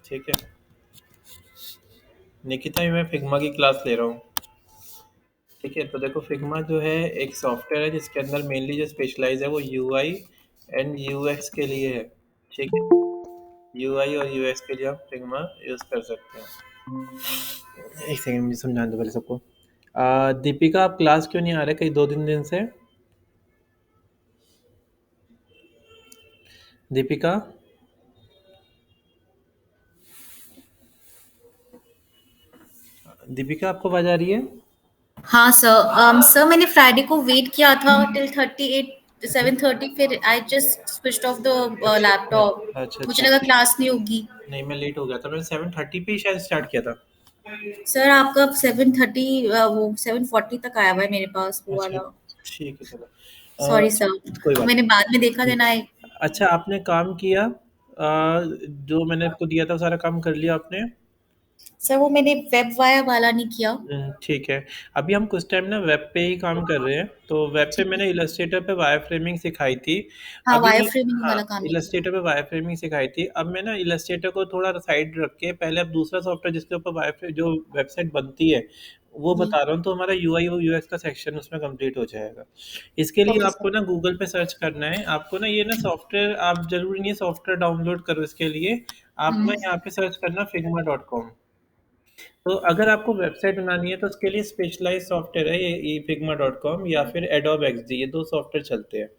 ठीक है। निकिता, मैं फिग्मा की क्लास ले रहा हूँ। ठीक है, तो देखो फिग्मा जो है एक सॉफ्टवेयर है जिसके अंदर मेनली जो स्पेशलाइज है वो यूआई एंड यूएक्स के लिए है। ठीक है, यूआई और यूएक्स के लिए आप फिग्मा यूज़ कर सकते हैं। एक सेकंड मुझे समझा दो पहले सबको। दीपिका, आप क्लास क्यों नहीं आ रहे कई दो तीन दिन से? दीपिका, दीपिका आपको आवाज आ रही है? हाँ सर, सर मैंने फ्राइडे को वेट किया था टिल 38 7:30, फिर I just switched off the अच्छा अच्छा लैपटॉप। अच्छा मुझे अच्छा। लगा क्लास नहीं होगी। नहीं, मैं लेट हो गया था, मैंने 7:30 पे ही शायद स्टार्ट किया था। सर आपका 7:30 वो 7:40 तक आया हुआ है मेरे पास वो अच्छा, वाला। ठीक है, चलो। सॉरी सर, कोई बात मैंने बाद में देखा नहीं। देना है। अच्छा, आपने काम किया? जो मैंने आपको दिया था वो सारा काम कर लिया आपने? सर वो मैंने वेब वाया वाला नहीं किया। ठीक है। अभी हम कुछ टाइम ना वेब पे ही काम कर रहे हैं, तो वेब पे ठीक मैंने है। इलस्ट्रेटर पे वायर फ्रेमिंग सिखाई थी। हाँ, अभी वायर मैं फ्रेमिंग हाँ, वाला काम नहीं किया। इलस्ट्रेटर पे वायर फ्रेमिंग सिखाई थी। अब मैं ना इलस्ट्रेटर को थोड़ा साइड रख के पहले अब दूसरा सॉफ्टवेयर जिसके ऊपर वायर फ्रेम जो वेबसाइट बनती है, वो जी। बता रहा हूँ। तो हमारा यूआई और यूएक्स का सेक्शन उसमें कंप्लीट हो जाएगा। इसके लिए ओके आपको सर। ना गूगल पे सर्च करना है। आपको ना ये ना सॉफ्टवेयर, आप ज़रूरी नहीं है सॉफ्टवेयर डाउनलोड करो इसके लिए। आप ना हुँ। यहाँ पे सर्च करना figma.com। तो अगर आपको वेबसाइट बनानी है तो उसके लिए स्पेशलाइज़ सॉफ्टवेयर है ये figma.com या फिर एडोब एक्सडी, ये 2 सॉफ्टवेयर चलते हैं।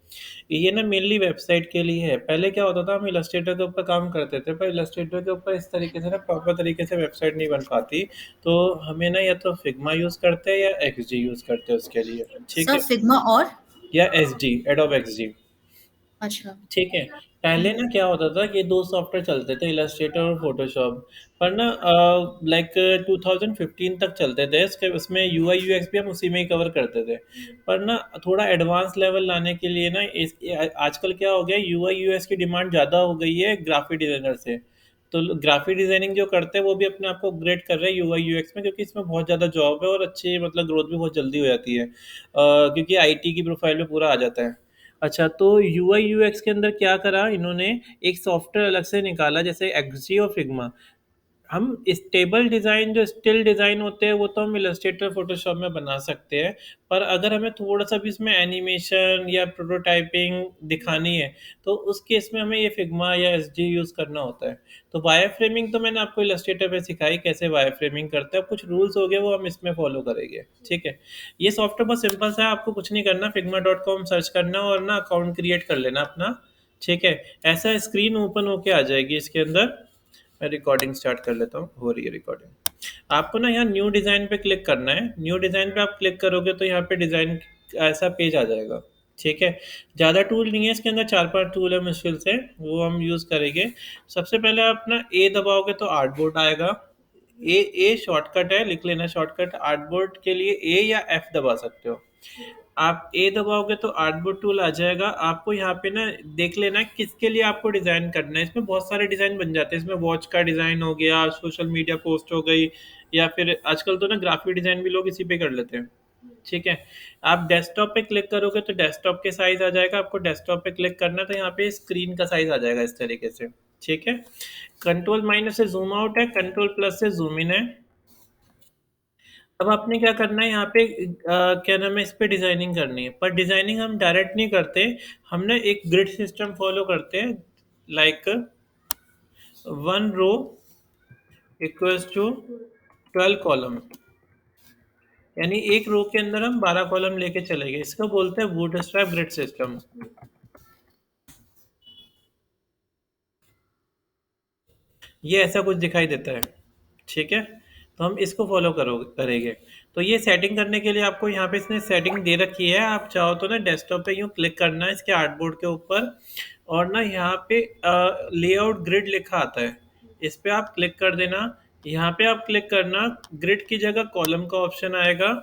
ये ना मेनली वेबसाइट के लिए है। पहले क्या होता था, हम इलस्ट्रेटर के ऊपर काम करते थे, पर इलस्ट्रेटर के ऊपर इस तरीके से ना प्रॉपर तरीके से वेबसाइट नहीं बन पाती। तो हमें ना या तो फिग्मा यूज़ करते हैं या एक्सडी यूज़ करते हैं उसके लिए। ठीक सर है? फिग्मा और? या एसडी, एडोब एक्सडी। अच्छा। ठीक है। पहले ना क्या होता था कि 2 सॉफ्टवेयर चलते थे, इलस्ट्रेटर और फ़ोटोशॉप। पर ना लाइक 2015 तक चलते थे। इसके उसमें यूआई यूएक्स भी हम उसी में ही कवर करते थे। पर ना थोड़ा एडवांस लेवल लाने के लिए ना आजकल क्या हो गया, यूआई यूएक्स की डिमांड ज़्यादा हो गई है ग्राफिक डिज़ाइनर से। तो ग्राफिक डिज़ाइनिंग जो करते हैं वो भी अपने आप को अपग्रेड कर रहे हैं यूआई यूएक्स में, क्योंकि इसमें बहुत ज़्यादा जॉब है और अच्छी मतलब ग्रोथ भी बहुत जल्दी हो जाती है। क्योंकि आईटी की प्रोफाइल में पूरा आ जाता है। अच्छा, तो यूआई यूएक्स के अंदर क्या करा इन्होंने, एक सॉफ्टवेयर अलग से निकाला जैसे एक्सजी और फिग्मा। हम स्टेबल डिज़ाइन, जो स्टिल डिज़ाइन होते हैं वो तो हम इलस्ट्रेटर फ़ोटोशॉप में बना सकते हैं। पर अगर हमें थोड़ा-सा भी इसमें एनिमेशन या प्रोटोटाइपिंग दिखानी है, तो उस केस में हमें ये फिग्मा या एसजी यूज़ करना होता है। तो वायर फ्रेमिंग तो मैंने आपको इलस्ट्रेटर पे सिखाई कैसे वायर फ्रेमिंग करते हैं। अब कुछ रूल्स हो गए वो हम इसमें फ़ॉलो करेंगे। ठीक है? ये सॉफ्टवेयर बहुत सिंपल सा है, आपको कुछ नहीं करना, figma.com सर्च करना और ना अकाउंट क्रिएट कर लेना अपना। ठीक है? ऐसा स्क्रीन ओपन होके आ जाएगी इसके अंदर। मैं रिकॉर्डिंग स्टार्ट कर लेता हूँ, हो रही है रिकॉर्डिंग। आपको ना यहाँ न्यू डिज़ाइन पे क्लिक करना है। न्यू डिज़ाइन पे आप क्लिक करोगे तो यहाँ पे डिज़ाइन ऐसा पेज आ जाएगा। ठीक है? ज़्यादा टूल नहीं है इसके अंदर, 4-5 टूल है मुश्किल से, वो हम यूज़ करेंगे। सबसे पहले आप ना ए दबाओगे तो आर्टबोर्ड आएगा। ए ए शॉर्टकट है, लिख लेना शॉर्टकट। आर्टबोर्ड के लिए ए या एफ दबा सकते हो। आप ए दबाओगे तो आर्टबोर्ड टूल आ जाएगा। आपको यहाँ पे ना देख लेना है किसके लिए आपको डिज़ाइन करना है। इसमें बहुत सारे डिज़ाइन बन जाते हैं। इसमें वॉच का डिज़ाइन हो गया, सोशल मीडिया पोस्ट हो गई, या फिर आजकल तो ना ग्राफिक डिज़ाइन भी लोग इसी पे कर लेते हैं। ठीक है? आप डेस्कटॉप पे क्लिक करोगे तो डेस्कटॉप के साइज़ आ जाएगा। आपको डेस्कटॉप पे क्लिक करना है तो यहाँ पे स्क्रीन का साइज़ आ जाएगा इस तरीके से। ठीक है? कंट्रोल माइनस से ज़ूम आउट है, कंट्रोल प्लस से ज़ूम इन है। अब आपने क्या करना है यहाँ पे, क्या नाम है, इस पे डिज़ाइनिंग करनी है। पर डिज़ाइनिंग हम डायरेक्ट नहीं करते, हम ना एक ग्रिड सिस्टम फॉलो करते हैं। Like 1 row equals to 12 column, यानी एक रो के अंदर हम 12 कॉलम लेके चलेंगे। इसको बोलते हैं बूटस्ट्रैप ग्रिड सिस्टम। ये ऐसा कुछ दिखाई देता है। ठीक है? तो हम इसको फॉलो करेंगे। तो ये सेटिंग करने के लिए आपको यहाँ पे इसने सेटिंग दे रखी है। आप चाहो तो ना डेस्कटॉप पे यूँ क्लिक करना है इसके आर्टबोर्ड के ऊपर, और ना यहाँ पे लेआउट ग्रिड लिखा आता है, इस पे आप क्लिक कर देना। यहाँ पे आप क्लिक करना, ग्रिड की जगह कॉलम का ऑप्शन आएगा,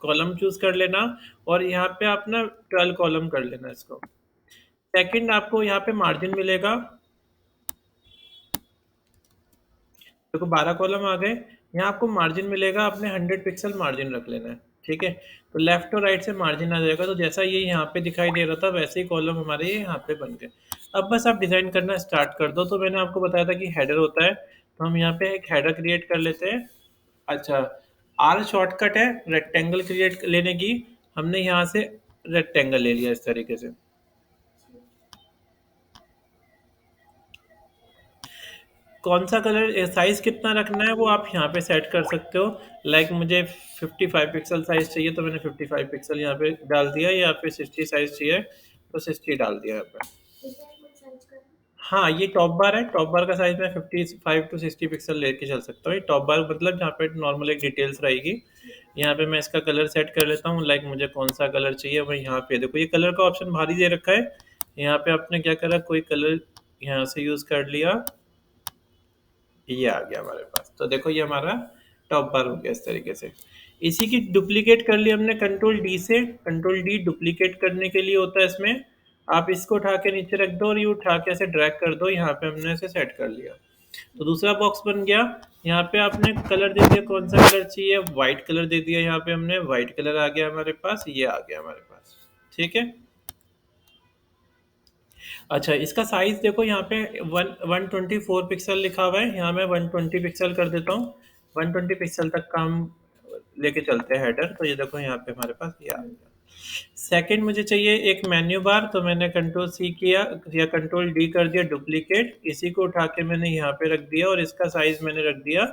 कॉलम चूज कर लेना, और यहाँ पे आप ना 12 कॉलम कर लेना इसको। सेकंड, आपको यहाँ पे मार्जिन मिलेगा। देखो 12 कॉलम आ गए। यहाँ आपको मार्जिन मिलेगा, आपने 100 पिक्सल मार्जिन रख लेना है। ठीक है? तो लेफ्ट और राइट से मार्जिन आ जाएगा। तो जैसा ये यहाँ पे दिखाई दे रहा था वैसे ही कॉलम हमारे ये यहाँ पे बन गए। अब बस आप डिज़ाइन करना स्टार्ट कर दो। तो मैंने आपको बताया था कि हेडर होता है, तो हम यहाँ पे एक हेडर क्रिएट कर लेते हैं। अच्छा, आर शॉर्टकट है रेक्टेंगल क्रिएट लेने की। हमने यहाँ से रेक्टेंगल ले लिया इस तरीके से। कौन सा कलर साइज कितना रखना है वो आप यहाँ पे सेट कर सकते हो। लाइक मुझे 55 पिक्सल साइज चाहिए तो मैंने 55 पिक्सल यहाँ पे डाल दिया, या फिर 60 साइज चाहिए तो 60 डाल दिया यहाँ पे। हाँ, ये टॉप बार है। टॉप बार का साइज मैं 55 टू 60 पिक्सल लेके चल सकता हूँ। ये टॉप बार मतलब जहाँ पे नॉर्मल एक डिटेल्स रहेगी। यहाँ पे मैं इसका कलर सेट कर लेता हूँ। लाइक मुझे कौन सा कलर चाहिए, मैं यहाँ पे देखो ये कलर का ऑप्शन भारी दे रखा है। यहाँ पे आपने क्या करा, कोई कलर यहाँ से यूज कर लिया, ये आ गया हमारे पास। तो देखो ये हमारा टॉप बार हो गया इस तरीके से। इसी की डुप्लीकेट कर लिया हमने कंट्रोल डी से। कंट्रोल डी डुप्लीकेट करने के लिए होता है इसमें। आप इसको उठा के नीचे रख दो और ये उठा के ऐसे ड्रैग कर दो। यहाँ पे हमने इसे सेट कर लिया, तो दूसरा बॉक्स बन गया। यहाँ पे आपने कलर दे दिया, कौन सा कलर चाहिए, व्हाइट कलर दे दिया। यहाँ पे हमने व्हाइट कलर आ गया हमारे पास, ये आ गया हमारे पास। ठीक है। अच्छा, इसका साइज देखो यहाँ पे 124 पिक्सल लिखा हुआ है। यहाँ मैं 120 पिक्सल कर देता हूँ। 120 पिक्सल तक का हम लेके चलते हैं हेडर। तो ये देखो यहाँ पे हमारे पास ये आ गया। सेकंड मुझे चाहिए एक मेन्यू बार, तो मैंने कंट्रोल सी किया या कंट्रोल डी कर दिया डुप्लीकेट। इसी को उठा के मैंने यहाँ पे रख दिया और इसका साइज मैंने रख दिया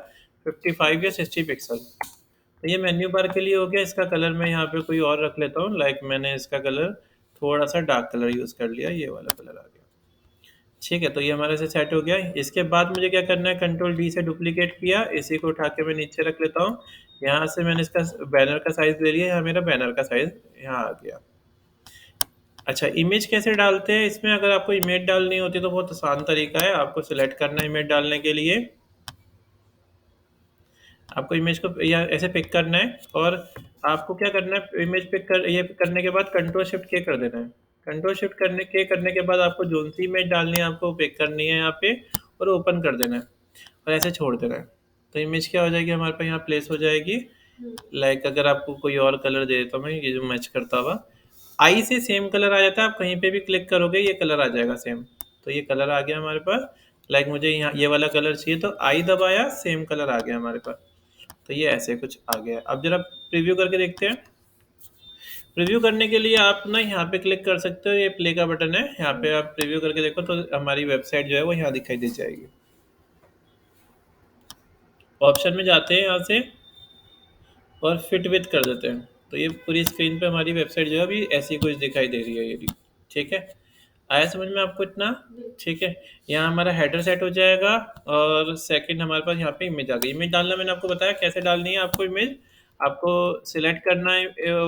55 या 60 पिक्सल। तो ये मेन्यू बार के लिए हो गया। इसका कलर मैं यहाँ पे कोई और रख लेता हूँ। लाइक मैंने इसका कलर थोड़ा सा डार्क कलर यूज कर लिया, ये वाला कलर आ गया। ठीक है, तो ये हमारे से सेट हो गया। इसके बाद मुझे क्या करना है, कंट्रोल डी से डुप्लीकेट किया, इसी को उठा के मैं नीचे रख लेता हूँ। यहाँ से मैंने इसका बैनर का साइज ले लिया, यहाँ मेरा बैनर का साइज यहाँ आ गया। अच्छा, इमेज कैसे डालते हैं इसमें, अगर आपको इमेज डालनी होती है तो बहुत आसान तरीका है। आपको सिलेक्ट करना है इमेज डालने के लिए। आपको इमेज को या ऐसे पिक करना है, और आपको क्या करना है, इमेज पिक कर ये करने के बाद कंट्रोल शिफ्ट के कर देना है। कंट्रोल शिफ्ट करने के बाद आपको जोन सी इमेज डालनी है आपको पिक करनी है यहाँ पे, और ओपन कर देना है और ऐसे छोड़ देना है। तो इमेज क्या हो जाएगी हमारे पास यहाँ प्लेस हो जाएगी। लाइक अगर आपको कोई और कलर दे देता हूँ मैं, ये जो मैच करता हुआ आई से सेम कलर आ जाता है। आप कहीं पे भी क्लिक करोगे ये कलर आ जाएगा सेम। तो ये कलर आ गया हमारे पास। लाइक मुझे यहाँ ये वाला कलर चाहिए तो आई दबाया, सेम कलर आ गया हमारे पास। तो ये ऐसे कुछ आ गया। अब जरा प्रीव्यू करके देखते हैं। प्रीव्यू करने के लिए आप ना यहाँ पे क्लिक कर सकते हो, ये प्ले का बटन है। यहाँ पे आप प्रीव्यू करके देखो तो हमारी वेबसाइट जो है वो यहाँ दिखाई दे जाएगी। ऑप्शन में जाते हैं यहाँ से और फिट विथ कर देते हैं, तो ये पूरी स्क्रीन पे हमारी वेबसाइट जो है अभी ऐसी कुछ दिखाई दे रही है ये भी। ठीक है, आया समझ में आपको इतना। ठीक है, यहाँ हमारा हेडर सेट हो जाएगा। और सेकंड हमारे पास यहाँ पे इमेज आ गई। इमेज डालना मैंने आपको बताया कैसे डालनी है आपको इमेज। आपको सिलेक्ट करना है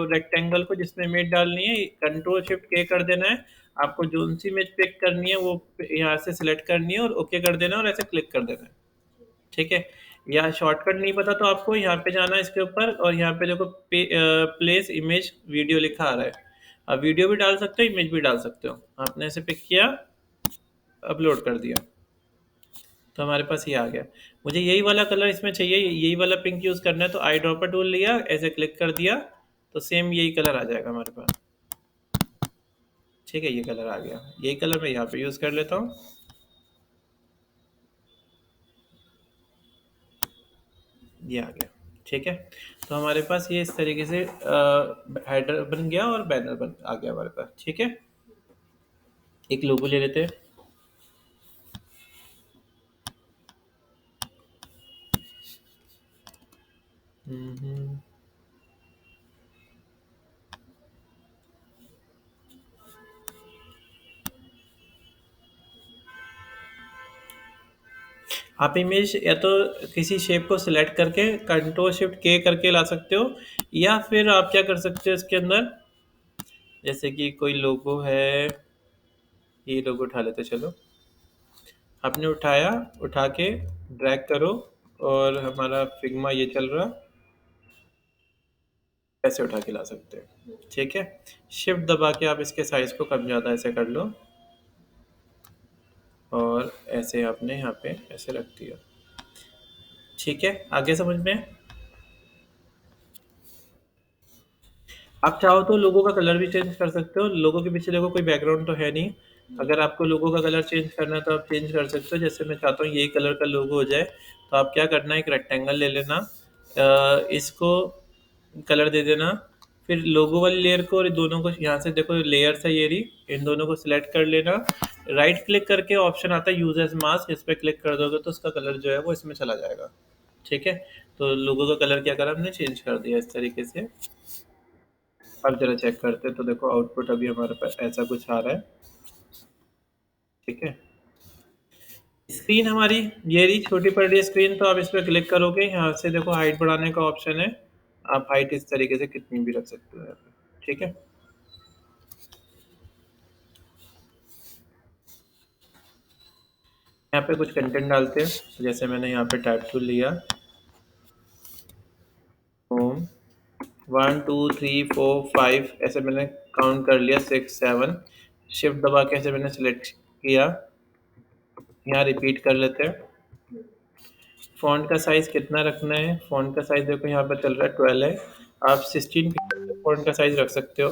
रेक्टेंगल को जिसमें इमेज डालनी है, कंट्रोल शिफ्ट के कर देना है। आपको जोन सी इमेज पिक करनी है वो यहाँ से सिलेक्ट करनी है और ओके कर देना है और ऐसे क्लिक कर देना है। ठीक है, या शॉर्टकट नहीं पता तो आपको यहाँ पे जाना है इसके ऊपर, और यहाँ पे देखो प्लेस इमेज वीडियो लिखा आ रहा है। आप वीडियो भी डाल सकते हो, इमेज भी डाल सकते हो। आपने ऐसे पिक किया, अपलोड कर दिया, तो हमारे पास ये आ गया। मुझे यही वाला कलर इसमें चाहिए, यही वाला पिंक यूज़ करना है, तो आई ड्रॉपर टूल लिया, ऐसे क्लिक कर दिया, तो सेम यही कलर आ जाएगा हमारे पास। ठीक है, ये कलर आ गया। यही कलर मैं यहाँ पे यूज़ कर लेता हूँ, ये आ गया। ठीक है, तो हमारे पास ये इस तरीके से हेडर बन गया और बैनर बन आ गया हमारे पास। ठीक है, एक लोगो ले लेते हैं। हम्म, आप इमेज या तो किसी शेप को सिलेक्ट करके कंट्रोल शिफ्ट के करके ला सकते हो, या फिर आप क्या कर सकते हो इसके अंदर, जैसे कि कोई लोगो है, ये लोगो उठा लेते चलो। आपने उठाया, उठा के ड्रैग करो, और हमारा फिग्मा ये चल रहा, ऐसे उठा के ला सकते हैं। ठीक है, शिफ्ट दबा के आप इसके साइज को कम ज़्यादा ऐसे कर लो, और ऐसे आपने यहाँ पे ऐसे रख दिया। ठीक है, आगे समझ में। आप चाहो तो लोगो का कलर भी चेंज कर सकते हो। लोगो के पीछे देखो कोई बैकग्राउंड तो है नहीं, अगर आपको लोगो का कलर चेंज करना है तो आप चेंज कर सकते हो। जैसे मैं चाहता हूँ यही कलर का लोगो हो जाए, तो आप क्या करना है, एक रेक्टेंगल ले लेना, इसको कलर दे देना, फिर लोगो वाली लेयर को और दोनों को यहाँ से देखो लेयर्स है ये रही, इन दोनों को सिलेक्ट कर लेना। राइट क्लिक करके ऑप्शन आता है यूज एज मास्क, इस पर क्लिक कर दोगे तो उसका कलर जो है वो इसमें चला जाएगा। ठीक है, तो लोगों का कलर क्या करा हमने, चेंज कर दिया इस तरीके से। अब जरा चेक करते हैं तो देखो आउटपुट अभी हमारे पास ऐसा कुछ आ रहा है। ठीक है, स्क्रीन हमारी ये रही, छोटी पड़ रही है स्क्रीन, तो आप इस पर क्लिक करोगे, यहाँ से देखो हाइट बढ़ाने का ऑप्शन है, आप हाइट इस तरीके से कितनी भी रख सकते हो यहाँ पे। ठीक है, यहाँ पे कुछ कंटेंट डालते हैं, तो जैसे मैंने यहाँ पे टैब टूल लिया, होम, 1 2 3 4 5 ऐसे मैंने काउंट कर लिया, 6 7, शिफ्ट दबा के ऐसे मैंने सेलेक्ट किया, यहाँ रिपीट कर लेते हैं। फ़ॉन्ट का साइज़ कितना रखना है, फ़ॉन्ट का साइज़ देखो यहाँ पर चल रहा है 12 है, आप 16 पिक्सल फ़ॉन्ट का साइज़ रख सकते हो।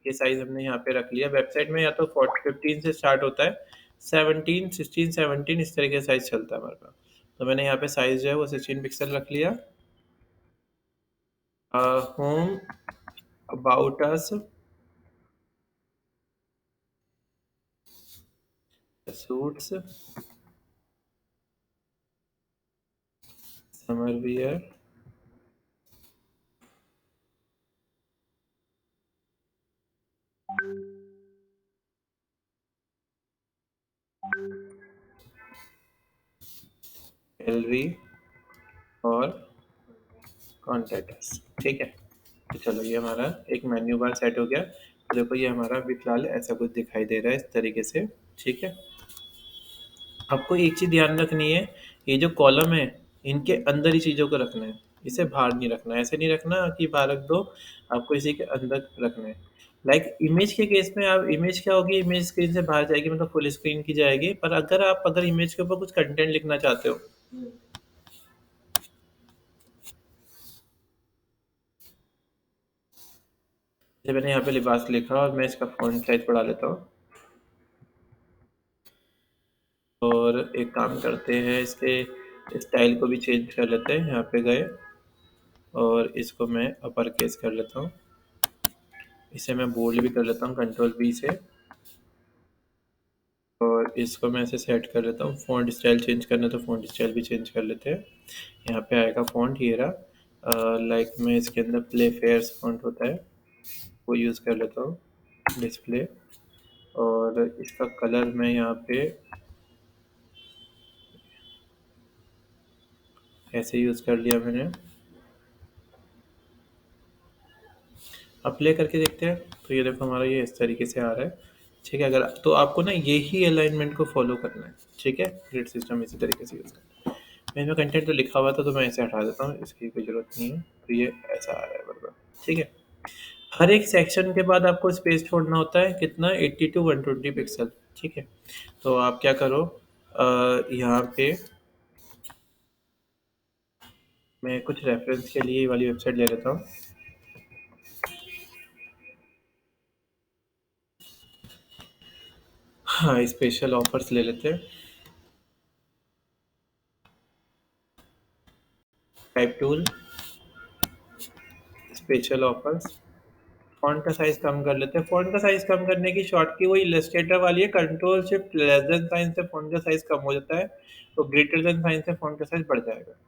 ये साइज़ हमने यहाँ पे रख लिया। वेबसाइट में या तो 15 से स्टार्ट होता है, 17 16 17 इस तरीके का साइज़ चलता है हमारे पास। तो मैंने यहाँ पे साइज़ जो है वो 16 पिक्सल रख लिया। Home, about us, suits, summer wear, gallery और कॉन्टैक्ट्स। ठीक है, तो चलो ये हमारा एक मेन्यू बार सेट हो गया। तो देखो ये हमारा अभी फिलहाल ऐसा कुछ दिखाई दे रहा है इस तरीके से। ठीक है, आपको एक चीज़ ध्यान रखनी है, ये जो कॉलम है इनके अंदर ही चीज़ों को रखना है, इसे बाहर नहीं रखना है, ऐसे नहीं रखना कि बाहर रख दो, आपको इसी के अंदर रखना है। लाइक इमेज के केस में आप इमेज क्या होगी, इमेज स्क्रीन से बाहर जाएगी, मतलब फुल स्क्रीन की जाएगी, पर अगर इमेज के ऊपर कुछ कंटेंट लिखना चाहते हो, जैसे मैंने यहाँ पे लिबास लिखा और मैं इसका फॉन्ट साइज बढ़ा लेता हूँ, और एक काम करते हैं इसके स्टाइल को भी चेंज कर लेते हैं, यहाँ पे गए और इसको मैं अपर केस कर लेता हूँ, इसे मैं बोल्ड भी कर लेता हूँ कंट्रोल V से, और इसको मैं ऐसे सेट कर लेता हूँ। फ़ॉन्ट स्टाइल चेंज करना है तो फ़ॉन्ट स्टाइल भी चेंज कर लेते हैं। यहाँ पे आएगा फ़ॉन्ट ये रहा, लाइक मैं इसके अंदर प्ले फेयर्स फ़ॉन्ट होता है वो यूज़ कर लेता हूँ, डिस्प्ले, और इसका कलर मैं यहाँ पे ऐसे यूज़ कर लिया मैंने। अब प्ले करके देखते हैं, तो ये देखो हमारा ये इस तरीके से आ रहा है। ठीक है, अगर तो आपको ना यही अलाइनमेंट को फॉलो करना है। ठीक है, ग्रिड सिस्टम इसी तरीके से यूज़ करना है। मैंने कंटेंट तो लिखा हुआ था तो मैं इसे हटा देता हूँ, इसकी कोई ज़रूरत नहीं है, तो ये ऐसा आ रहा है बराबर। ठीक है, हर एक सेक्शन के बाद आपको स्पेस छोड़ना होता है कितना, 80 टू 120 पिक्सल। ठीक है, तो आप क्या करो, यहाँ पे मैं कुछ रेफरेंस के लिए ये वाली वेबसाइट ले लेता हूँ। हाँ, स्पेशल ऑफर्स ले लेते हैं, type tool, special offers, font का साइज़ कम कर लेते हैं। फ़ॉन्ट का साइज़ कम करने की शॉर्ट की वो इलस्ट्रेटर वाली है, control shift less than sign से फ़ॉन्ट का साइज़ कम हो जाता है, तो ग्रेटर देन साइन से फ़ॉन्ट का साइज़ बढ़ जाएगा।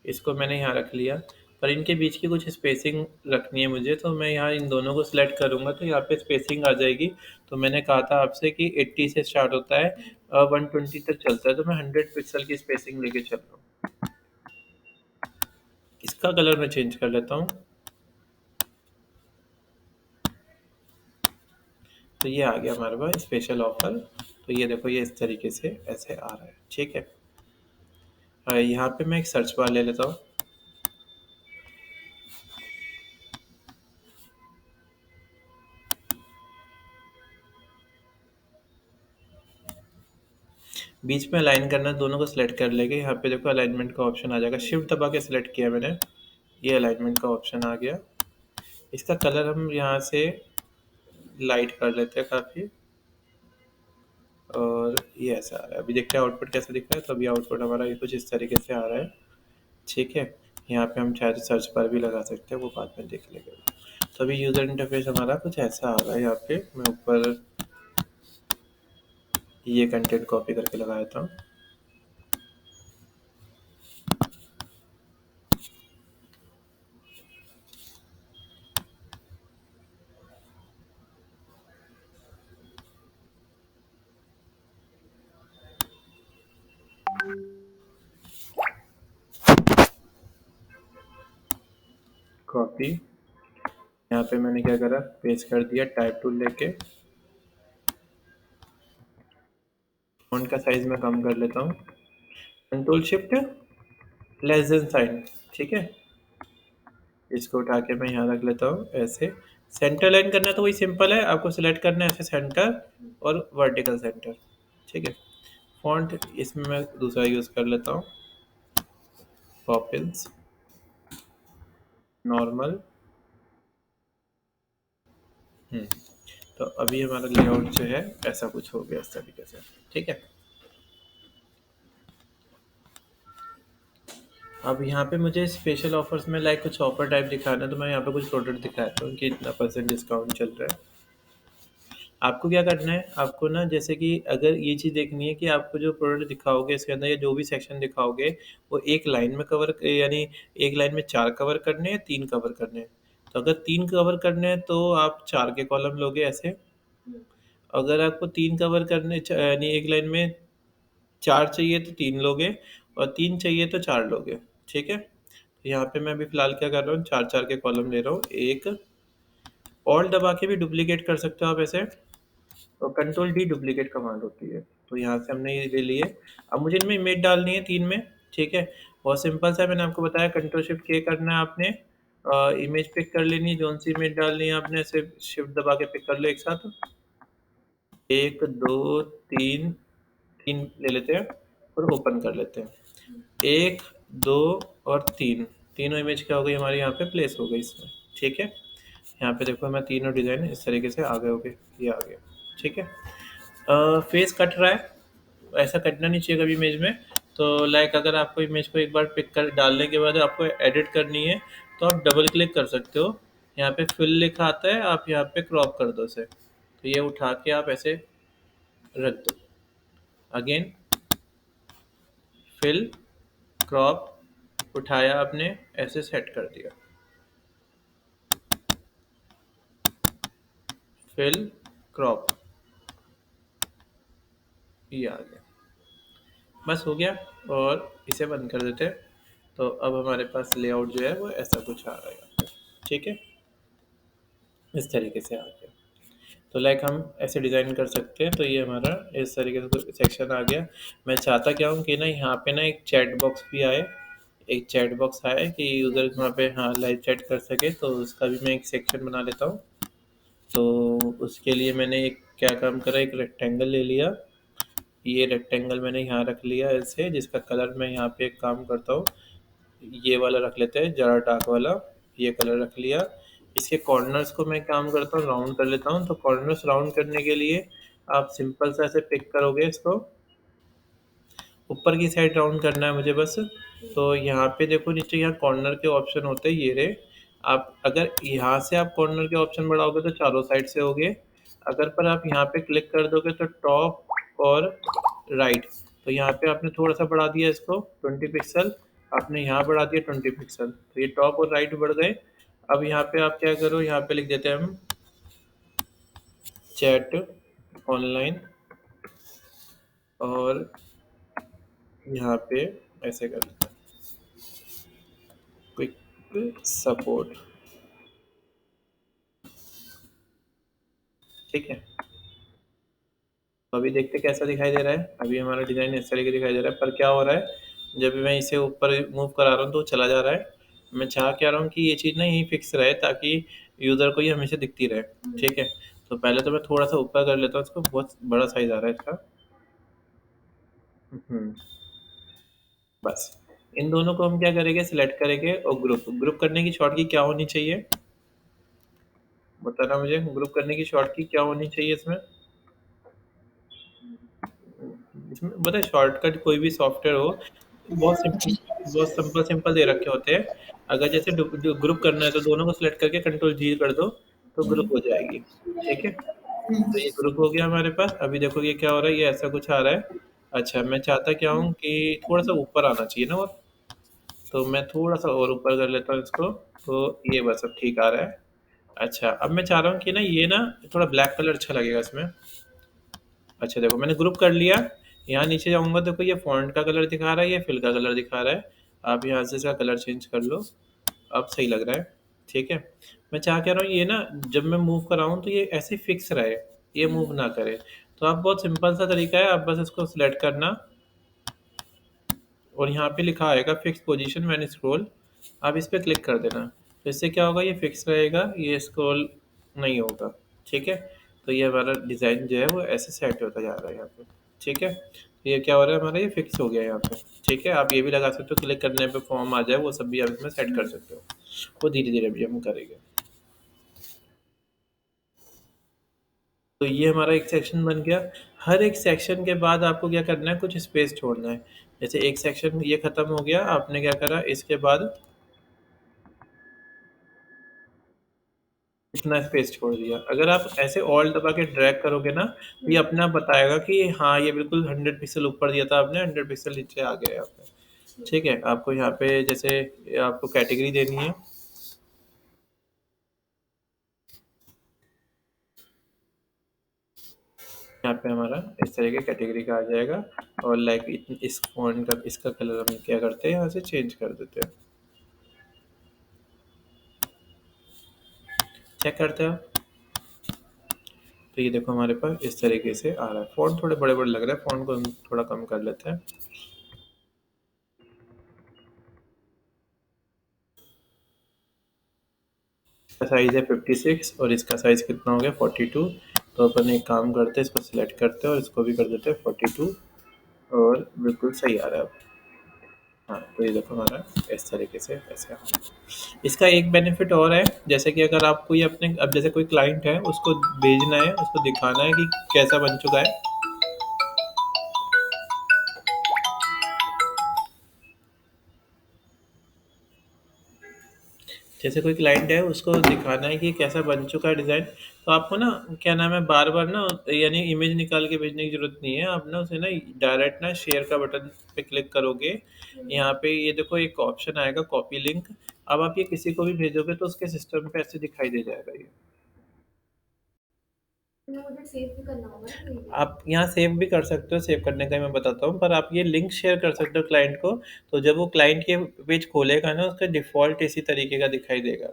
इसको मैंने यहाँ रख लिया, पर इनके बीच की कुछ स्पेसिंग रखनी है मुझे, तो मैं यहाँ इन दोनों को सिलेक्ट करूँगा तो यहाँ पे स्पेसिंग आ जाएगी। तो मैंने कहा था आपसे कि 80 से स्टार्ट होता है, 120 तक चलता है, तो मैं 100 पिक्सल की स्पेसिंग लेके चल रहा हूँ। इसका कलर मैं चेंज कर लेता हूँ, तो ये आ गया हमारे पास स्पेशल ऑफर। तो ये देखो ये इस तरीके से ऐसे आ रहा है। ठीक है, यहाँ पे मैं एक सर्च बार ले लेता हूँ, बीच में अलाइन करना है, दोनों को सिलेक्ट कर लेंगे। यहाँ पे देखो अलाइनमेंट का ऑप्शन आ जाएगा, शिफ्ट दबा के सिलेक्ट किया मैंने, ये अलाइनमेंट का ऑप्शन आ गया। इसका कलर हम यहाँ से लाइट कर लेते हैं काफ़ी, और ये ऐसा आ रहा है। अभी देखते हैं आउटपुट कैसा दिख रहा है। तो अभी आउटपुट हमारा ये कुछ इस तरीके से आ रहा है, ठीक है। यहाँ पे हम चाहे तो सर्च बार भी लगा सकते हैं, वो बाद में देख लेंगे। तो अभी यूज़र इंटरफेस हमारा कुछ ऐसा आ रहा है। यहाँ पे मैं ऊपर ये कंटेंट कॉपी करके लगा देता हूँ। कॉपी, यहाँ पे मैंने क्या करा, पेस्ट कर दिया टाइप टूल लेके। फ़ॉन्ट का साइज़ मैं कम कर लेता हूँ, control shift less than sign, ठीक है। इसको उठा के मैं यहाँ रख लेता हूँ ऐसे। सेंटर लाइन करना है तो वही सिंपल है, आपको सिलेक्ट करना है ऐसे सेंटर और वर्टिकल सेंटर, ठीक है। फॉन्ट इसमें मैं दूसरा यूज़ कर लेता हूँ, पॉपिंस नॉर्मल। तो अभी हमारा लेआउट जो है ऐसा कुछ हो गया इस तरीके से, ठीक है। अब यहाँ पे मुझे स्पेशल ऑफर्स में लाइक कुछ ऑफर टाइप दिखाना है, तो मैं यहाँ पे कुछ प्रोडक्ट दिखाता हूँ कि इतना परसेंट डिस्काउंट चल रहा है। आपको क्या करना है, आपको ना जैसे कि अगर ये चीज़ देखनी है कि आपको जो प्रोडक्ट दिखाओगे इसके अंदर या जो भी सेक्शन दिखाओगे वो एक लाइन में कवर, यानी एक लाइन में 4 कवर करने हैं, 3 कवर करने हैं। तो अगर 3 कवर करने हैं तो आप 4 के कॉलम लोगे ऐसे। अगर आपको 3 कवर करने यानी एक लाइन में 4 चाहिए तो 3 लोगे, और 3 चाहिए तो 4 लोगे, ठीक है। तो यहाँ पे मैं अभी फ़िलहाल क्या कर रहा हूँ, 4-4 के कॉलम ले रहा हूँ। एक ऑल्ट दबा के भी डुप्लीकेट कर सकते हो आप ऐसे, और कंट्रोल डी डुप्लीकेट कमांड होती है। तो यहाँ से हमने ये ले लिए। अब मुझे इनमें इमेज डालनी है 3 में, ठीक है। बहुत सिंपल सा है, मैंने आपको बताया कंट्रोल शिफ्ट के करना है आपने। इमेज पिक कर लेनी है, जौन सी इमेज डालनी है आपने ऐसे शिफ्ट दबा के पिक कर लो एक साथ। 1 2 3, 3 ले लेते हैं और ओपन कर लेते हैं। 1 2 और 3, तीनों इमेज क्या हो गई हमारी यहाँ पे प्लेस हो गई इसमें, ठीक है। यहाँ पे देखो मैं तीनों डिज़ाइन इस तरीके से आ गए होंगे, ये आ गया, ठीक है। फेस कट रहा है, ऐसा कटना नहीं चाहिए कभी इमेज में। तो लाइक अगर आपको इमेज को एक बार पिक कर डालने के बाद आपको एडिट करनी है तो आप डबल क्लिक कर सकते हो। यहाँ पे फिल लिखा आता है, आप यहाँ पे क्रॉप कर दो इसे, तो ये उठा के आप ऐसे रख दो। अगेन फिल, क्रॉप, उठाया आपने ऐसे सेट कर दिया। फिल, क्रॉप, ये आ गया, बस हो गया। और इसे बंद कर देते हैं। तो अब हमारे पास लेआउट जो है वो ऐसा कुछ आ रहा है यहाँ पे, ठीक है। इस तरीके से आ गया। तो लाइक हम ऐसे डिज़ाइन कर सकते हैं। तो ये हमारा इस तरीके से सेक्शन आ गया। मैं चाहता क्या हूँ कि ना यहाँ पे ना एक चैट बॉक्स भी आए, एक चैट बॉक्स आए कि यूज़र वहाँ पे हाँ लाइव चैट कर सके, तो उसका भी मैं एक सेक्शन बना लेता हूँ। तो उसके लिए मैंने एक क्या काम करा, एक रेक्टेंगल ले लिया। ये रेक्टेंगल मैंने यहाँ रख लिया ऐसे, जिसका कलर मैं यहाँ पे एक काम करता हूँ, ये वाला रख लेते हैं ज़रा डार्क वाला, ये कलर रख लिया। इसके कॉर्नर्स को मैं काम करता हूँ राउंड कर लेता हूँ। तो कॉर्नर्स राउंड करने के लिए आप सिंपल सा ऐसे पिक करोगे इसको, ऊपर की साइड राउंड करना है मुझे बस। तो यहाँ पे देखो नीचे यहाँ कॉर्नर के ऑप्शन होते हैं, ये रहे। आप अगर यहाँ से आप कॉर्नर के ऑप्शन बढ़ाओगे तो चारों साइड से होगे। अगर पर आप यहाँ पे क्लिक कर दोगे तो टॉप और राइट, तो यहाँ पे आपने थोड़ा सा बढ़ा दिया इसको 20 पिक्सल, आपने यहाँ बढ़ा दिया 20 पिक्सल, तो ये टॉप और राइट बढ़ गए। अब यहाँ पे आप क्या करो, यहाँ पे लिख देते हैं हम चैट ऑनलाइन, और यहाँ पे ऐसे कर देते हैं क्विक सपोर्ट, ठीक है। तो अभी देखते कैसा दिखाई दे रहा है। अभी हमारा डिज़ाइन इस तरीके दिखाई दे रहा है, पर क्या हो रहा है जब मैं इसे ऊपर मूव करा रहा हूँ तो चला जा रहा है। मैं चाह क्या रहा हूँ कि ये चीज़ ना यहीं फिक्स रहे, ताकि यूज़र को ये हमेशा दिखती रहे, ठीक है। तो पहले तो मैं थोड़ा सा ऊपर कर लेता हूँ इसको, बहुत बड़ा साइज आ रहा है इसका। हम्म, बस इन दोनों को हम क्या करेंगे, सिलेक्ट करेंगे और ग्रुप ग्रुप करने की शॉर्ट की क्या होनी चाहिए, बताना मुझे ग्रुप करने की शॉर्ट की क्या होनी चाहिए इसमें। इसमें पता है शॉर्टकट कोई भी सॉफ्टवेयर हो, बहुत सिंपल, जी। बहुत सिंपल सिंपल दे रखे होते हैं। अगर जैसे ग्रुप करना है तो दोनों को सिलेक्ट करके कंट्रोल जी कर दो तो ग्रुप हो जाएगी। ठीक है, तो ये ग्रुप हो गया हमारे पास। अभी देखो ये क्या हो रहा है, ये ऐसा कुछ आ रहा है। अच्छा, मैं चाहता क्या हूँ कि थोड़ा सा ऊपर आना चाहिए ना, और तो मैं थोड़ा सा और ऊपर कर लेता हूँ इसको। तो ये बस अब ठीक आ रहा है। अच्छा, अब मैं चाह रहा हूँ कि ना ये ना थोड़ा ब्लैक कलर अच्छा लगेगा इसमें। अच्छा देखो मैंने ग्रुप कर लिया। यहाँ नीचे जाऊँगा, देखो ये फ़ॉन्ट का कलर दिखा रहा है, ये फिल का कलर दिखा रहा है। आप यहाँ से इसका कलर चेंज कर लो, अब सही लग रहा है। ठीक है, मैं चाह क्या रहा हूँ ये ना, जब मैं मूव कराऊँ तो ये ऐसे फिक्स रहे, ये मूव ना करे। तो आप बहुत सिंपल सा तरीका है, आप बस इसको सिलेक्ट करना और यहाँ पे लिखा आएगा फिक्स पोजीशन व्हेन स्क्रॉल, आप इस पे क्लिक कर देना। तो इससे क्या होगा, ये फिक्स रहेगा, ये स्क्रॉल नहीं होगा। ठीक है, तो ये हमारा डिज़ाइन जो है वो ऐसे सेट होता जा रहा है यहाँ पे। ठीक है, तो ये क्या हो रहा है हमारा, ये फिक्स हो गया यहाँ पे। ठीक है, आप ये भी लगा सकते हो, क्लिक करने पे फॉर्म आ जाए, वो सब भी आप इसमें सेट कर सकते हो। वो धीरे धीरे भी हम करेंगे। तो ये हमारा एक सेक्शन बन गया। हर एक सेक्शन के बाद आपको क्या करना है, कुछ स्पेस छोड़ना है। जैसे एक सेक्शन ये खत्म हो गया, आपने क्या करा इसके बाद इतना स्पेस छोड़ दिया। अगर आप ऐसे ऑल दबा के ड्रैग करोगे ना, तो ये अपने आप बताएगा कि हाँ ये बिल्कुल 100 पिक्सल ऊपर दिया था आपने, 100 पिक्सल नीचे आ गया यहाँ पे। ठीक है, आपको यहाँ पे जैसे आपको कैटेगरी देनी है, यहाँ पे हमारा इस तरह के कैटेगरी का आ जाएगा। और लाइक इस फॉन्ट का, इसका कलर हम क्या करते हैं, यहाँ से चेंज कर देते हैं। चेक करते हैं आप। तो ये देखो हमारे पास इस तरीके से आ रहा है। फॉन्ट थोड़े बड़े बड़े लग रहे हैं, फॉन्ट को हम थोड़ा कम कर लेते हैं। इसका साइज़ है 56 और इसका साइज़ कितना हो गया 42। तो अपन एक काम करते हैं, इसको सिलेक्ट करते हैं और इसको भी कर देते हैं 42। और बिल्कुल सही आ रहा है अब। हाँ, तो ये देखो हमारा इस तरीके से ऐसे आ रहा है। इसका एक बेनिफिट और है, जैसे कि अगर आप कोई अपने, अब जैसे कोई क्लाइंट है उसको भेजना है, उसको दिखाना है कि कैसा बन चुका है। जैसे कोई क्लाइंट है उसको दिखाना है कि कैसा बन चुका है डिज़ाइन, तो आपको ना क्या नाम है, बार बार ना यानी इमेज निकाल के भेजने की ज़रूरत नहीं है। आप ना उसे ना डायरेक्ट ना शेयर का बटन पे क्लिक करोगे, यहाँ पे ये देखो एक ऑप्शन आएगा कॉपी लिंक। अब आप ये किसी को भी भेजोगे तो उसके सिस्टम पे ऐसे दिखाई दे जाएगा ये। आप यहाँ सेव भी कर सकते हो, सेव करने का ही मैं बताता हूँ, पर आप ये लिंक शेयर कर सकते हो क्लाइंट को। तो जब वो क्लाइंट के पेज खोलेगा ना, उसका डिफ़ॉल्ट इसी तरीके का दिखाई देगा।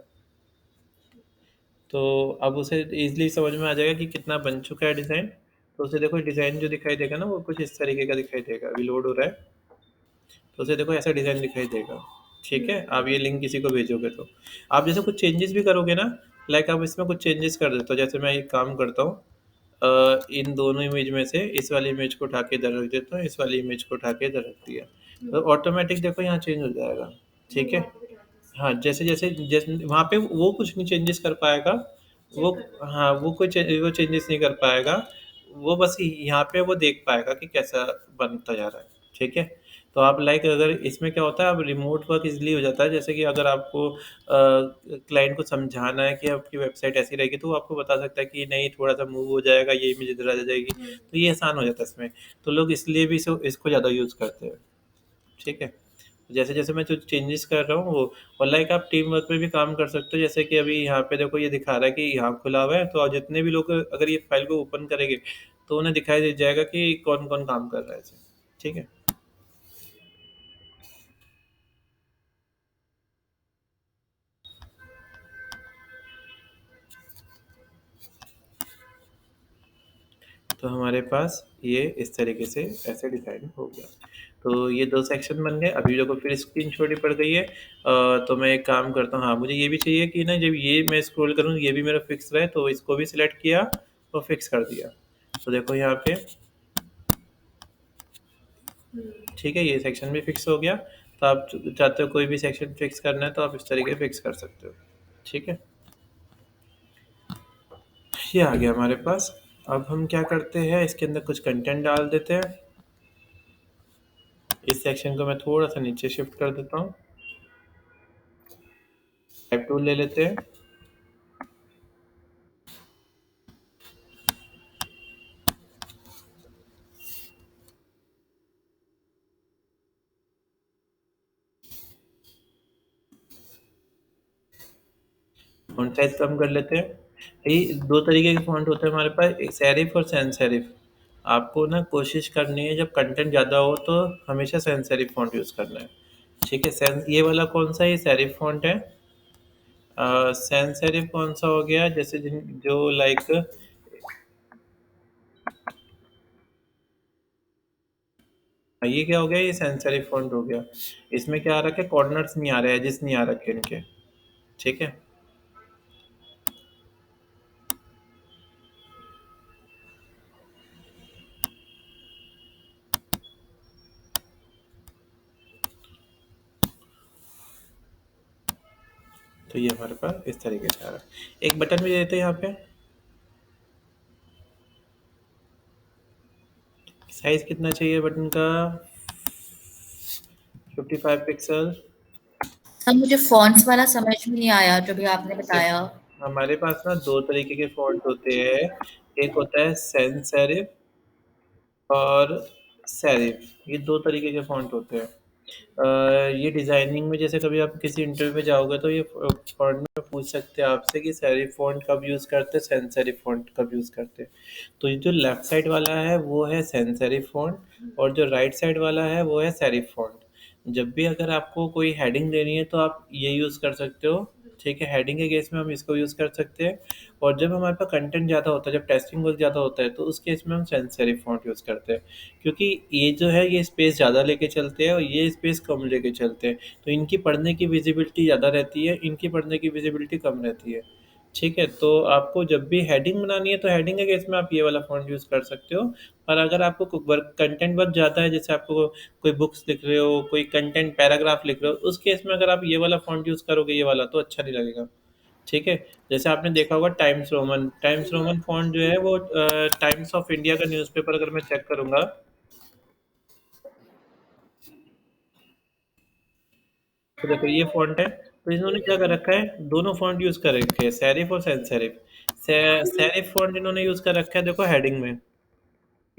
तो अब उसे ईज़िली समझ में आ जाएगा कि कितना बन चुका है डिज़ाइन। तो उसे देखो डिज़ाइन जो दिखाई देगा ना, वो कुछ इस तरीके का दिखाई देगा। अभी लोड हो रहा है, तो उसे देखो ऐसा डिज़ाइन दिखाई देगा। ठीक है, आप ये लिंक किसी को भेजोगे तो आप जैसे कुछ चेंजेस भी करोगे ना, लाइक आप इसमें कुछ चेंजेस कर देते हो। जैसे मैं एक काम करता हूँ, इन दोनों इमेज में से इस वाली इमेज को उठा के इधर रख देता हूँ, इस वाली इमेज को उठा के इधर रख दिया, तो ऑटोमेटिक देखो यहाँ चेंज हो जाएगा। ठीक है, हाँ, जैसे जैसे जैसे वहाँ पे वो कुछ नहीं चेंजेस कर पाएगा। वो, हाँ, वो वो चेंजेस नहीं कर पाएगा। वो बस यहाँ पे वो देख पाएगा कि कैसा बनता जा रहा है। ठीक है, तो आप लाइक अगर इसमें क्या होता है, अब रिमोट वर्क इजीली हो जाता है। जैसे कि अगर आपको क्लाइंट को समझाना है कि आपकी वेबसाइट ऐसी रहेगी, तो वो आपको बता सकता है कि नहीं थोड़ा सा मूव हो जाएगा, ये इमेज इधर आ जाएगी। तो ये आसान हो जाता है इसमें। तो लोग इसलिए भी इसको ज़्यादा यूज़ करते हैं। ठीक है, जैसे जैसे मैं जो चेंजेस कर रहा हूँ वो, और लाइक आप टीम वर्क में भी काम कर सकते हो। जैसे कि अभी यहाँ पे देखो ये दिखा रहा है कि यहाँ खुला हुआ है, तो जितने भी लोग अगर ये फाइल को ओपन करेंगे तो उन्हें दिखाई दे जाएगा कि कौन कौन काम कर रहा है इसे। ठीक है, तो हमारे पास ये इस तरीके से ऐसे डिज़ाइन हो गया। तो ये 2 सेक्शन बन गए। अभी देखो फिर स्क्रीन छोटी पड़ गई है। तो मैं एक काम करता हूँ, हाँ, मुझे ये भी चाहिए कि ना जब ये मैं स्क्रॉल करूँ ये भी मेरा फिक्स रहे, तो इसको भी सिलेक्ट किया और फिक्स कर दिया। तो देखो यहाँ पे, ठीक है, ये सेक्शन भी फिक्स हो गया। तो आप चाहते हो कोई भी सेक्शन फिक्स करना है तो आप इस तरीके फिक्स कर सकते हो। ठीक है, ये आ गया हमारे पास। अब हम क्या करते हैं, इसके अंदर कुछ कंटेंट डाल देते हैं। इस सेक्शन को मैं थोड़ा सा नीचे शिफ्ट कर देता हूँ। टाइप टूल ले लेते हैं। फ़ॉन्ट साइज कम कर लेते हैं। ये दो तरीके के फ़ॉन्ट होते हैं हमारे पास, एक सेरिफ और सैंस सेरिफ। आपको ना कोशिश करनी है जब कंटेंट ज़्यादा हो तो हमेशा सैंस सेरिफ फ़ॉन्ट यूज़ करना है। ठीक है, सैंस ये वाला कौन सा है, ये सेरिफ फ़ॉन्ट है। सैंस सेरिफ कौन सा हो गया, जैसे जो लाइक ये क्या हो गया, ये सैंस सेरिफ फ़ॉन्ट हो गया। इसमें क्या आ रखा है, कॉर्नर्स नहीं आ रहे, एजेस नहीं आ रखे इनके। ठीक है, तो ये हमारे पास इस तरीके से आ रहा है। एक बटन भी दे देते हैं यहाँ पे। साइज कितना चाहिए बटन का, 55 पिक्सल। सर मुझे फॉन्ट्स वाला समझ में नहीं आया जो भी आपने बताया। हमारे पास ना दो तरीके के फॉन्ट होते हैं। एक होता है सैंस सेरिफ और सेरिफ, ये दो तरीके के फॉन्ट होते हैं। ये डिज़ाइनिंग में जैसे कभी आप किसी इंटरव्यू में जाओगे तो ये फॉन्ट में पूछ सकते हैं आपसे कि सेरिफ फॉन्ट कब यूज़ करते हैं, सैंस सेरिफ फॉन्ट कब यूज़ करते हैं। तो ये जो लेफ्ट साइड वाला है वो है सैंस सेरिफ फॉन्ट, और जो राइट साइड वाला है वो है सेरिफ फॉन्ट। जब भी अगर आपको कोई हेडिंग देनी है तो आप ये यूज़ कर सकते हो। ठीक है, हेडिंग के केस में हम इसको यूज़ कर सकते हैं। और जब हमारे पास कंटेंट ज़्यादा होता है, जब टेस्टिंग वर्क ज़्यादा होता है, तो उस केस में हम सैंस सेरिफ फॉन्ट यूज़ करते हैं। क्योंकि ये जो है ये स्पेस ज़्यादा लेके चलते हैं और ये स्पेस कम लेके चलते हैं, तो इनकी पढ़ने की विजिबिलिटी ज़्यादा रहती है, इनकी पढ़ने की विजिबिलिटी कम रहती है। ठीक है, तो आपको जब भी हेडिंग बनानी है तो हेडिंग के केस में आप ये वाला फ़ॉन्ट यूज़ कर सकते हो। पर अगर आपको वर्क कंटेंट वर्क ज़्यादा है, जैसे आपको कोई बुक्स लिख रहे हो, कोई कंटेंट पैराग्राफ लिख रहे हो, उस केस में अगर आप ये वाला फ़ॉन्ट यूज़ करोगे ये वाला, तो अच्छा नहीं लगेगा। ठीक है, जैसे आपने देखा होगा टाइम्स रोमन फ़ॉन्ट जो है वो टाइम्स ऑफ इंडिया का न्यूज़पेपर अगर मैं चेक करूँगा, तो देखो ये फ़ॉन्ट है। तो इन्होंने क्या कर रखा है, दोनों फ़ॉन्ट यूज़ कर रखे हैं, सेरिफ और सैंस सेरिफ। सेरिफ फ़ॉन्ट इन्होंने यूज़ कर रखा है देखो हेडिंग में।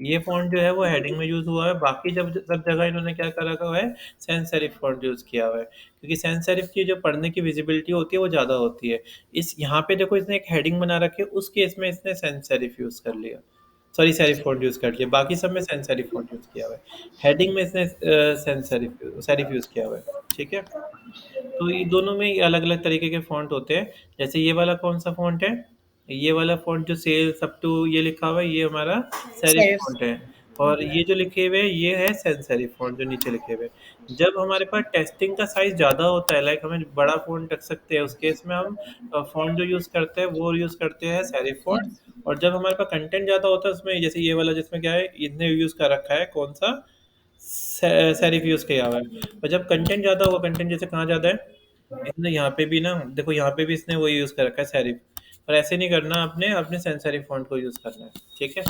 ये फ़ॉन्ट जो है वो हेडिंग में यूज़ हुआ है, बाकी जब सब जगह इन्होंने क्या कर रखा हुआ है, सैंस सेरिफ फ़ॉन्ट यूज़ किया हुआ है। क्योंकि सैंस सेरिफ की जो पढ़ने की विजिबिलिटी होती है वो ज़्यादा होती है। इस यहाँ पे देखो इसने एक हेडिंग बना रखी है, उस केस में इसने सैंस सेरिफ यूज़ कर लिया। सॉरी, सेरिफ फ़ॉन्ट यूज़ कर लिया, बाकी सब में सैंस सेरिफ फ़ॉन्ट यूज़ किया हुआ है। हेडिंग में इसने सैंस सेरिफ सेरिफ यूज़ किया हुआ है। ठीक है? तो ये दोनों में ही अलग-अलग तरीके के फ़ॉन्ट होते हैं। जैसे ये वाला कौन-सा फ़ॉन्ट है? ये वाला फ़ॉन्ट जो सेल्स अप टू ये लिखा हुआ है, ये हमारा सेरिफ सेरिफ। फ़ॉन्ट है। और ये जो लिखे हुए हैं, ये है सैंस सेरिफ फ़ॉन्ट जो नीचे लिखे हुए हैं। जब हमारे पास टेक्स्टिंग का साइज़ ज़्यादा होता है, लाइक हमें बड़ा फ़ॉन्ट रख सकते हैं, उस केस में हम फ़ॉन्ट जो यूज़ करते हैं, वो यूज़ करते हैं सेरिफ फ़ॉन्ट। और जब हमारे पास कंटेंट ज़्यादा होता है, उसमें जैसे ये वाला जिसमें क्या है, इसने यूज़ कर रखा है कौन-सा? सेरिफ यूज़ किया हुआ है। और जब कंटेंट ज़्यादा होगा, कंटेंट जैसे कहाँ ज़्यादा है? इसने यहाँ पे भी ना देखो, यहाँ पे भी इसने वही यूज़ कर रखा है सेरिफ। पर ऐसे नहीं करना, आपने अपने सैंस सेरिफ फ़ॉन्ट को यूज़ करना है। ठीक है?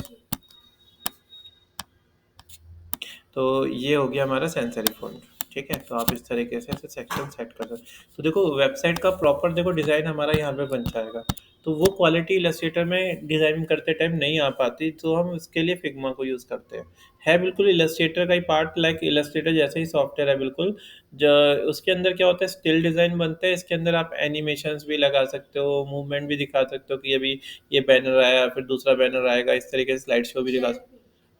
तो ये हो गया हमारा सेंसरी फ़ॉन्ट। ठीक है? तो आप इस तरीके से ऐसे सेक्शन सेट कर दो। तो देखो वेबसाइट का प्रॉपर देखो डिज़ाइन हमारा यहाँ पे बन जाएगा। तो वो क्वालिटी इलस्ट्रेटर में डिज़ाइनिंग करते टाइम नहीं आ पाती, तो हम उसके लिए फिग्मा को यूज़ करते हैं। है बिल्कुल इलस्ट्रेटर का ही पार्ट, लाइक इलस्ट्रेटर जैसे ही सॉफ्टवेयर है बिल्कुल। ज उसके अंदर क्या होता है, स्टिल डिज़ाइन बनते हैं, इसके अंदर आप एनिमेशंस भी लगा सकते हो, मूवमेंट भी दिखा सकते हो कि अभी ये बैनर आया, फिर दूसरा बैनर आएगा, इस तरीके से स्लाइड शो भी दिखा सकते हो।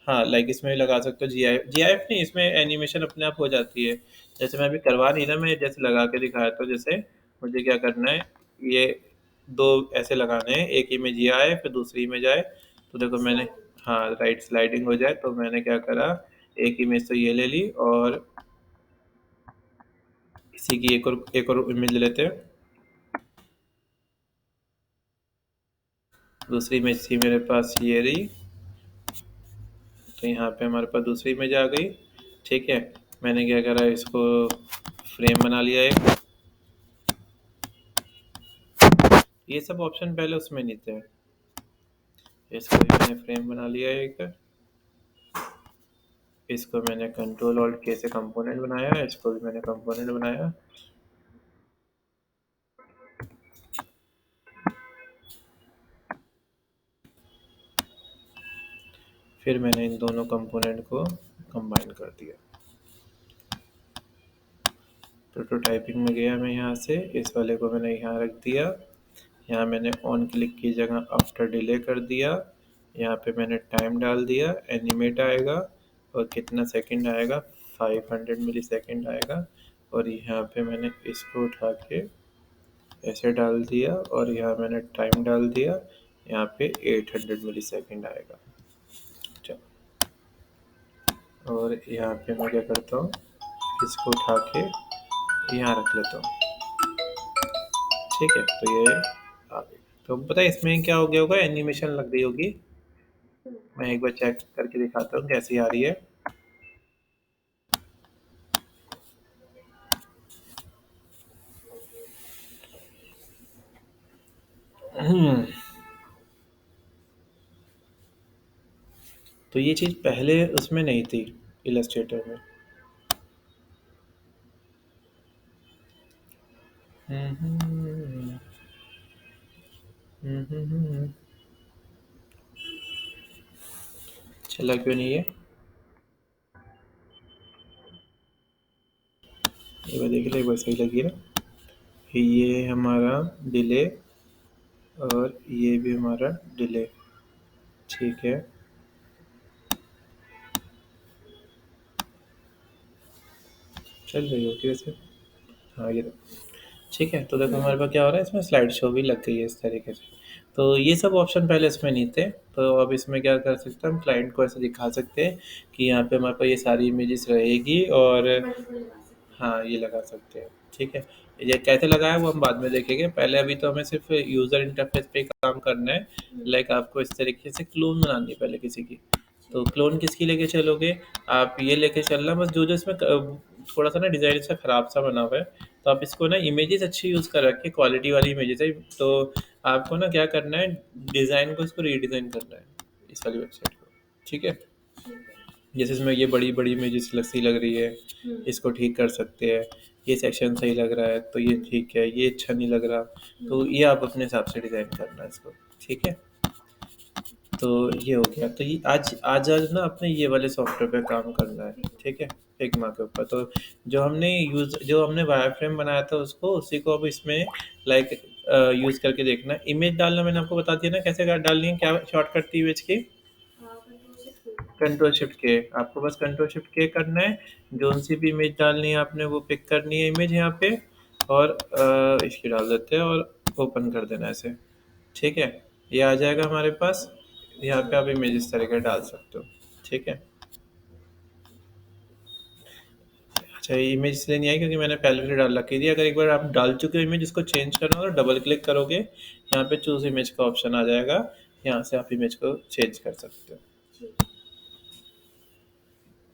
हाँ, लाइक इसमें भी लगा सकते हो जीआईएफ नहीं, इसमें एनिमेशन अपने आप हो जाती है। जैसे मैं अभी करवा नहीं ना, मैं जैसे लगा के दिखाया, तो जैसे मुझे क्या करना है, ये 2 ऐसे लगाने हैं, एक इमेज ये आए, फिर दूसरी इमेज आए। तो देखो मैंने, हाँ, राइट स्लाइडिंग हो जाए, तो मैंने क्या करा, एक इमेज तो ये ले ली, और इसी की एक और इमेज ले लेते हैं। दूसरी इमेज थी मेरे पास ये रही, तो यहाँ पे हमारे पास दूसरी इमेज आ गई। ठीक है? मैंने क्या करा, इसको फ्रेम बना लिया एक। ये सब ऑप्शन पहले उसमें नहीं थे। इसको भी मैंने फ्रेम बना लिया एक। इसको मैंने कंट्रोल ऑल्ट के से कंपोनेंट बनाया, इसको भी मैंने कंपोनेंट बनाया। फिर मैंने इन दोनों कंपोनेंट को कंबाइन कर दिया। प्रोटोटाइपिंग में गया मैं, यहाँ से इस वाले को मैंने यहाँ रख दिया। यहाँ मैंने ऑन क्लिक की जगह आफ्टर डिले कर दिया। यहाँ पे मैंने टाइम डाल दिया, एनिमेट आएगा और कितना सेकंड आएगा, 500 मिली सेकेंड आएगा। और यहाँ पे मैंने इसको उठा के ऐसे डाल दिया और यहाँ मैंने टाइम डाल दिया, यहाँ पे 800 मिली सेकेंड आएगा। चलो, और यहाँ पे मैं क्या करता हूँ, इसको उठा के यहाँ रख लेता हूँ। ठीक है, तो ये आ गई। तो पता है इसमें क्या हो गया होगा, एनिमेशन लग गई होगी। मैं एक बार चेक करके दिखाता हूँ कैसी आ रही है। हम्म, तो ये चीज़ पहले उसमें नहीं थी, इलस्ट्रेटर में। हम्म, चला क्यों नहीं है, एक बार देख लो, एक बार सही लगी ना। ये हमारा डिले और ये भी हमारा डिले। ठीक है, चल रही होगी वैसे। हाँ, ये ठीक है। तो देखो हमारे पास क्या हो रहा है, इसमें स्लाइड शो भी लग गई है इस तरीके से। तो ये सब ऑप्शन पहले इसमें नहीं थे। तो अब इसमें क्या कर सकते हैं, हम क्लाइंट को ऐसे दिखा सकते हैं कि यहाँ पे हमारे पास ये सारी इमेजेस रहेगी और हाँ, ये लगा सकते हैं। ठीक है, ये कैसे लगाया वो हम बाद में देखेंगे। पहले अभी तो हमें सिर्फ यूज़र इंटरफेस पे काम करना है। लाइक आपको इस तरीके से क्लोन बनानी है पहले किसी की। तो क्लोन किसकी लेके चलोगे, आप ये लेके चलना बस जो जो इसमें थोड़ा सा ना डिज़ाइन इसका ख़राब सा बना हुआ है। तो आप इसको ना इमेजेस अच्छी यूज़ कर रखे, क्वालिटी वाली इमेजेस है। तो आपको ना क्या करना है, डिज़ाइन को इसको रीडिज़ाइन करना है इस वाली वेबसाइट को। ठीक है, जैसे इसमें ये बड़ी बड़ी इमेजेस सी लग रही है, इसको ठीक कर सकते हैं। ये सेक्शन सही लग रहा है तो ये ठीक है, ये अच्छा नहीं लग रहा तो ये आप अपने हिसाब से डिज़ाइन करना है इसको। ठीक है, तो ये हो गया। तो ये आज आज आज ना अपने ये वाले सॉफ्टवेयर पे काम करना है। ठीक है, फिग्मा के ऊपर। तो जो हमने वायर फ्रेम बनाया था उसको, उसी को अब इसमें लाइक यूज़ करके देखना है। इमेज डालना मैंने आपको बता दिया ना कैसे डालनी है, क्या शॉर्टकट थी इमेज की, कंट्रोल शिफ्ट के। आपको बस कंट्रोल शिफ्ट के करना है, जो सी भी इमेज डालनी है आपने वो पिक करनी है इमेज यहाँ पे, और इसकी डाल देते हैं और ओपन कर देना ऐसे। ठीक है, ये आ जाएगा हमारे पास। यहाँ पे आप इमेज इस तरीके डाल सकते हो। ठीक है, अच्छा, ये इमेज इसलिए नहीं आई क्योंकि मैंने पहले से डाल रखी थी। अगर एक बार आप डाल चुके हो इमेज, इसको चेंज करना हो तो डबल क्लिक करोगे, यहाँ पे चूज इमेज का ऑप्शन आ जाएगा। यहाँ से आप इमेज को चेंज कर सकते हो।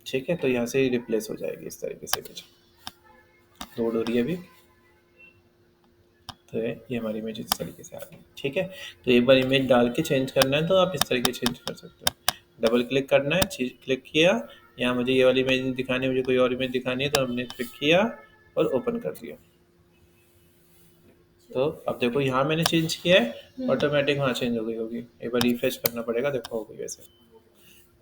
ठीक है, तो यहाँ से रिप्लेस हो जाएगी इस तरीके से इमेज। लोड हो रही है अभी। तो ये हमारी इमेज इस तरीके से आ गई। ठीक है, तो एक बार इमेज डाल के चेंज करना है तो आप इस तरीके चेंज कर सकते हो। डबल क्लिक करना है, क्लिक किया, यहाँ मुझे ये वाली इमेज नहीं दिखानी है, मुझे कोई और इमेज दिखानी है, तो हमने क्लिक किया और ओपन कर दिया। तो अब देखो यहाँ मैंने चेंज किया है, ऑटोमेटिक वहाँ चेंज हो गई होगी। एक बार रिफ्रेश करना पड़ेगा, देखो हो गई वैसे।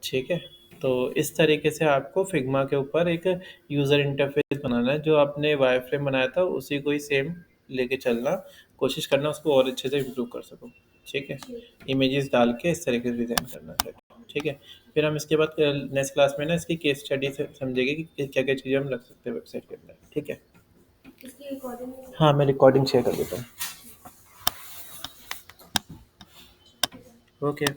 ठीक है, तो इस तरीके से आपको फिग्मा के ऊपर एक यूज़र इंटरफेस बनाना है। जो आपने वायर फ्रेम बनाया था उसी को ही सेम लेके चलना, कोशिश करना उसको और अच्छे से इम्प्रूव कर सको। ठीक है, इमेजेस डाल के इस तरीके से डिज़ाइन करना है। ठीक है, फिर हम इसके बाद नेक्स्ट क्लास में ना इसकी केस स्टडी से समझेंगे कि क्या क्या चीज़ें हम रख सकते हैं वेबसाइट के अंदर। ठीक है, हाँ, मैं रिकॉर्डिंग शेयर कर देता हूँ। ओके।